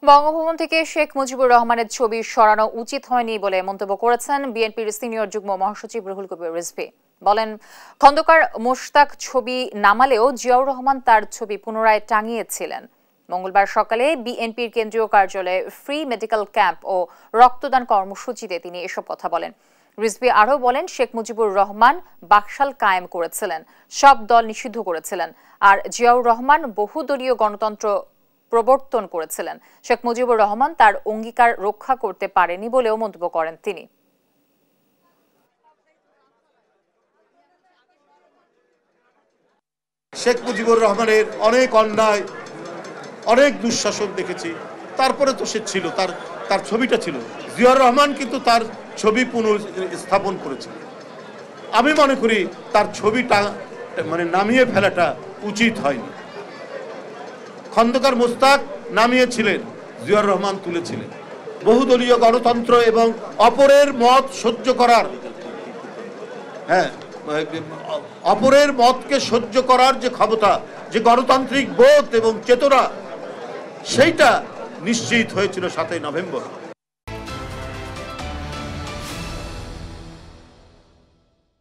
বঙ্গভবন থেকে শেখ মুজিবুর রহমানের ছবি সরানো উচিত হয়নি বলে মন্তব্য করেছেন বিএনপির সিনিয়র যুগ্ম মহাসচিব রুহুল কবির রিজভী। বলেন, খন্দকার মোশতাক ছবি নামালেও জিয়াউর রহমান তার ছবি পুনরায় টাঙিয়েছিলেন। মঙ্গলবার সকালে বিএনপির কেন্দ্রীয় কার্যালয়ে ফ্রি মেডিকেল ক্যাম্প ও রক্তদান কর্মসূচিতে তিনি এসব কথা বলেন। রিজভী আরও বলেন, শেখ মুজিবুর রহমান বাকশাল কায়েম করেছিলেন, সব দল নিষিদ্ধ করেছিলেন, আর জিয়াউর রহমান বহুদলীয় গণতন্ত্র প্রবর্তন করেছিলেন। শেখ মুজিবুর রহমান তার অঙ্গীকার রক্ষা করতে পারেনি বলেও মন্তব্য করেন তিনি। শেখ মুজিবুর রহমানের অনেক অন্যায়, অনেক দুঃশাসন দেখেছি, তারপরে তো সে ছিল, তার ছবিটা ছিল। জিয়াউর রহমান কিন্তু তার ছবি পুনঃস্থাপন করেছে। আমি মনে করি তার ছবিটা নামিয়ে ফেলাটা উচিত হয়নি। খন্দকার মোশতাক নামিয়েছিলেন, জিয়াউর রহমান তুলেছিলেন। বহুদলীয় গণতন্ত্র এবং অপরের মত সহ্য করার, অপরের মতকে সহ্য করার যে ক্ষমতা, যে গণতান্ত্রিক বোধ এবং চেতনা, সেইটা নিশ্চিত হয়েছিল 7ই নভেম্বর।